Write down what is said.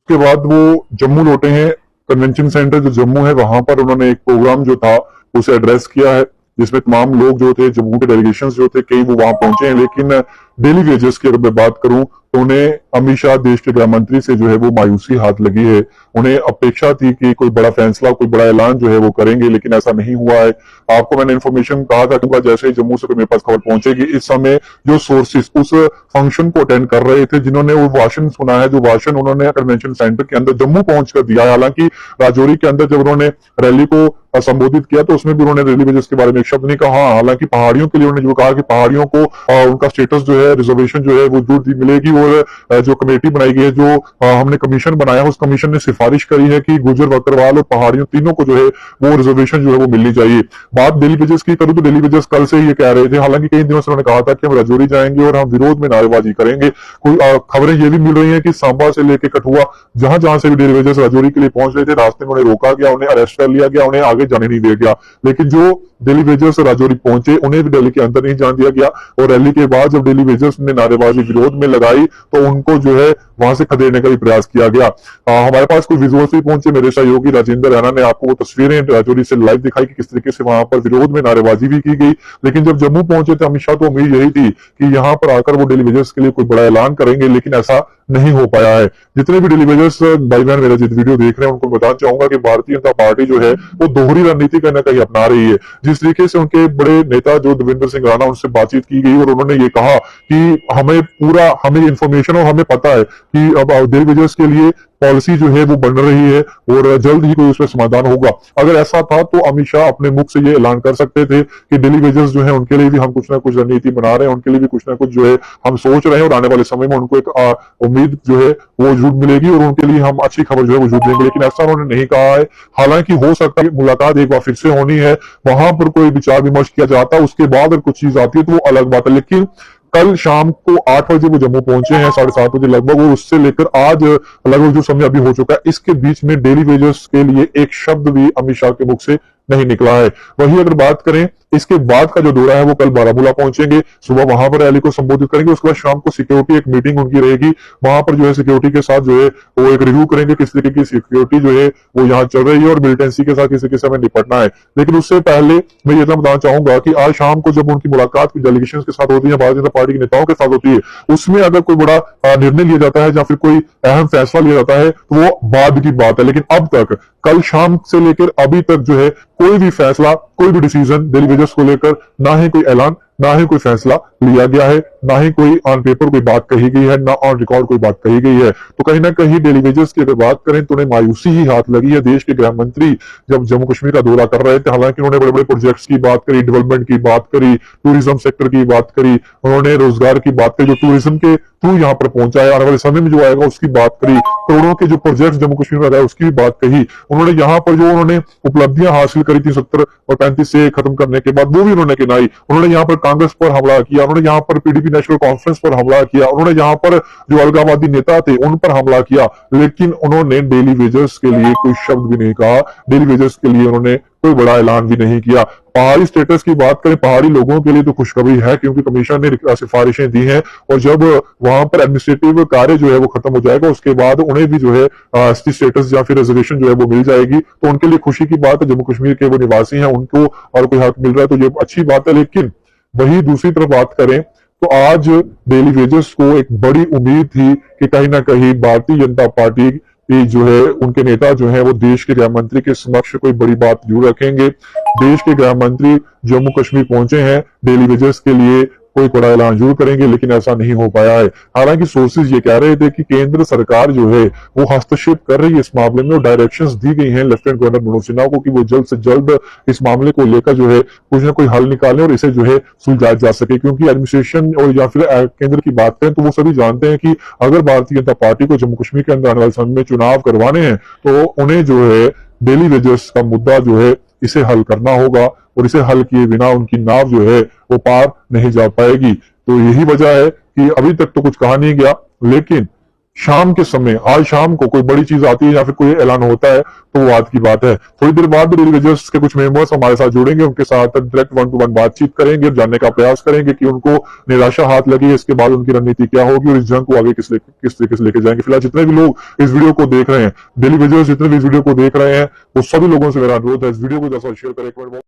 उसके बाद वो जम्मू लौटे हैं। कन्वेंशन सेंटर जो जम्मू है वहां पर उन्होंने एक प्रोग्राम जो था उसे एड्रेस किया है, जिसमें तमाम लोग जो थे, जम्मू के डेलीगेशन जो थे, कई वो वहां पहुंचे हैं। लेकिन डेली वेजेस की अगर मैं बात करूं तो उन्हें अमित शाह देश के गृह मंत्री से जो है वो मायूसी हाथ लगी है। उन्हें अपेक्षा थी कि कोई बड़ा फैसला, कोई बड़ा ऐलान जो है वो करेंगे, लेकिन ऐसा नहीं हुआ है। आपको मैंने इन्फॉर्मेशन कहा था कि जैसे ही जम्मू से मेरे पास खबर पहुंचेगी, इस समय जो सोर्सेस उस फंक्शन को अटेंड कर रहे थे, जिन्होंने वो भाषण सुना है, जो भाषण उन्होंने कन्वेंशन सेंटर के अंदर जम्मू पहुंचकर दिया है। हालांकि राजौरी के अंदर जब उन्होंने रैली को संबोधित किया तो उसमें भी उन्होंने रेली वेजेस के बारे में एक शब्द नहीं कहा। हालांकि पहाड़ियों के लिए उन्होंने जो कहा कि पहाड़ियों को उनका स्टेटस जो है, रिजर्वेशन जो है वो जरूर मिलेगी। और जो कमेटी बनाई गई है, जो हमने कमीशन बनाया, उस कमीशन ने सिफारिश करी है कि गुर्जर, बकरवाल और पहाड़ियों तीनों को जो है वो रिजर्वेशन जो है वो मिलनी चाहिए। बात डेली वेजेस की करूं तो डेली वेजेस कल से ये कह रहे थे, हालांकि कई दिनों से उन्होंने कहा था कि हम राजौरी जाएंगे और हम विरोध में नारेबाजी करेंगे। कोई खबरें ये भी मिल रही है कि सांबा से लेकर कठुआ, जहां जहां से भी डेली वेजेस राजौरी के लिए पहुंच रहे थे, रास्ते में उन्हें रोका गया, उन्हें अरेस्ट कर लिया गया, उन्हें आगे जाने नहीं दिया गया। लेकिन जो डेली वेजर्स राजौरी पहुंचे उन्हें भी दिल्ली के अंदर नहीं जाने दिया गया। और रैली के बाद जब डेली वेजर्स ने नारेबाजी विरोध में लगाई तो उनको जो है वहां से खदेड़ने का भी प्रयास किया गया। हमारे पास कोई विजुअल्स भी पहुंचे, मेरे सहयोगी राजेंद्र रैना ने आपको वो तस्वीरें राजौरी से लाइव दिखाई कि किस तरीके से वहां पर विरोध में नारेबाजी भी की गई। लेकिन जब जम्मू पहुंचे थे अमित शाह, तो उम्मीद यही थी कि यहाँ पर आकर वो डेली वेजर्स के लिए कोई बड़ा ऐलान करेंगे, लेकिन ऐसा नहीं हो पाया है। जितने भी डेली वेजर्स भाई बहन मेरा जिस वीडियो देख रहे हैं उनको बताना चाहूंगा कि भारतीय जनता पार्टी जो है वो दोहरी रणनीति कहीं ना कहीं अपना रही है। जिस तरीके से उनके बड़े नेता जो देवेंद्र सिंह राणा, उनसे बातचीत की गई और उन्होंने ये कहा कि हमें इंफॉर्मेशन और हमें पता है कि अब डेली वेजर्स के लिए पॉलिसी जो है वो बन रही है और जल्द ही कोई उसमें समाधान होगा। अगर ऐसा था तो अमित शाह अपने मुख से ये ऐलान कर सकते थे कि डेली वेजर्स जो है उनके लिए भी हम कुछ ना कुछ रणनीति बना रहे हैं, उनके लिए भी कुछ ना कुछ जो है हम सोच रहे हैं और आने वाले समय में उनको एक उम्मीद जो है वो जरूर मिलेगी और उनके लिए हम अच्छी खबर जो है वो जरूर देंगे। लेकिन ऐसा उन्होंने नहीं कहा है। हालांकि हो सकता है मुलाकात एक बार फिर से होनी है, वहां पर कोई विचार विमर्श किया जाता है, उसके बाद अगर कुछ चीज आती है तो वो अलग बात है। लेकिन कल शाम को 8 बजे वो जम्मू पहुंचे हैं, 7:30 बजे लगभग, और उससे लेकर आज लगभग जो समय अभी हो चुका है, इसके बीच में डेली वेजर्स के लिए एक शब्द भी अमित शाह के मुख से नहीं निकला है। वही अगर बात करें इसके बाद का जो दौरा है वो कल बारामूला पहुंचेंगे, सुबह वहां पर रैली को संबोधित करेंगे, उसके बाद शाम को सिक्योरिटी एक मीटिंग उनकी रहेगी, वहां पर जो है सिक्योरिटी के साथ जो है वो एक रिव्यू करेंगे किस तरीके की सिक्योरिटी जो है वो यहाँ चल रही है और मिलिटेंसी के साथ किस तरीके से हमें निपटना है। लेकिन उससे पहले मैं ये बताना चाहूंगा कि आज शाम को जब उनकी मुलाकात डेलीगेशन के साथ होती है, भारतीय जनता पार्टी के नेताओं के साथ होती है, उसमें अगर कोई बड़ा निर्णय लिया जाता है या फिर कोई अहम फैसला लिया जाता है तो वो बाद की बात है। लेकिन अब तक कल शाम से लेकर अभी तक जो है कोई भी फैसला, कोई भी डिसीजन डेली वेजर्स को लेकर ना ही कोई ऐलान, ना ही कोई फैसला लिया गया है, ना ही कोई ऑन पेपर कोई बात कही गई है, ना ऑन रिकॉर्ड कोई बात कही गई है। तो कहीं ना कहीं डेली वेजर्स की अगर बात करें तो उन्हें मायूसी ही हाथ लगी है। देश के गृह मंत्री जब जम्मू कश्मीर का दौरा कर रहे थे, हालांकि उन्होंने बड़े बड़े प्रोजेक्ट्स की बात करी, डेवलपमेंट की बात करी, टूरिज्म सेक्टर की बात करी, उन्होंने रोजगार की बात करी, जो टूरिज्म के थ्रू यहाँ पर पहुंचा है, आने वाले समय में जो आएगा उसकी बात करी, करोड़ों के जो प्रोजेक्ट जम्मू कश्मीर में आए उसकी भी बात कही। उन्होंने यहाँ पर जो उन्होंने उपलब्धियां हासिल करी थी 70 और 35 से खत्म करने के बाद, वो भी उन्होंने गिनाई। उन्होंने यहाँ पर कांग्रेस पर हमला किया, उन्होंने यहाँ पर पीडीपी नेशनल कॉन्फ्रेंस पर हमला किया, उन्होंने यहाँ पर जो अलगाववादी नेता थे उन पर हमला किया, लेकिन उन्होंने डेली वेजर्स के लिए कोई शब्द भी नहीं कहा। डेली वेजर्स के लिए उन्होंने कोई बड़ा ऐलान भी नहीं किया। पहाड़ी स्टेटस की बात करें, पहाड़ी लोगों के लिए तो खुशखबरी है क्योंकि कमीशन ने सिफारिशें दी हैं और जब वहां पर एडमिनिस्ट्रेटिव कार्य जो है वो खत्म हो जाएगा उसके बाद उन्हें भी जो है एसटी स्टेटस या फिर रिजर्वेशन जो है वो मिल जाएगी। तो उनके लिए खुशी की बात है, जम्मू कश्मीर के वो निवासी हैं उनको और कोई हक मिल रहा है तो ये अच्छी बात है। लेकिन वही दूसरी तरफ बात करें तो आज डेली वेजर्स को एक बड़ी उम्मीद थी कि कहीं ना कहीं भारतीय जनता पार्टी जो है उनके नेता जो है वो देश के गृह मंत्री के समक्ष कोई बड़ी बात जरूर रखेंगे। देश के गृह मंत्री जम्मू कश्मीर पहुंचे हैं, डेली वेजर्स के लिए कोई बड़ा ऐलान जरूर करेंगे, लेकिन ऐसा नहीं हो पाया है। हालांकि सोर्सेज ये कह रहे थे कि केंद्र सरकार जो है वो हस्तक्षेप कर रही है इस मामले में और डायरेक्शंस दी गई हैं लेफ्टिनेंट गवर्नर मनोज सिन्हा को कि वो जल्द से जल्द इस मामले को लेकर जो है कुछ ना कोई हल निकालें और इसे जो है सुलझाया जा सके। क्योंकि एडमिनिस्ट्रेशन और या फिर केंद्र की बात करें तो वो सभी जानते हैं कि अगर भारतीय जनता पार्टी को जम्मू कश्मीर के अंदर आने वाले समय में चुनाव करवाने हैं तो उन्हें जो है डेली वेजर्स का मुद्दा जो है इसे हल करना होगा और इसे हल किए बिना उनकी नाव जो है वो पार नहीं जा पाएगी। तो यही वजह है कि अभी तक तो कुछ कहा नहीं गया, लेकिन शाम के समय, आज शाम को कोई बड़ी चीज आती है या फिर कोई ऐलान होता है तो वो आज की बात है। थोड़ी देर बाद डेली वेजर्स के कुछ मेंबर्स हमारे साथ जुड़ेंगे, उनके साथ डायरेक्ट 1-to-1 बातचीत करेंगे, जानने का प्रयास करेंगे कि उनको निराशा हाथ लगी है, इसके बाद उनकी रणनीति क्या होगी और इस जंग को आगे किस तरीके से लेके जाएंगे। फिलहाल जितने भी लोग इस वीडियो को देख रहे हैं, डेली वेजर्स जितने भी इस वीडियो को देख रहे हैं, वो सभी लोगों से मेरा अनुरोध है इस वीडियो को 10 शेयर करें।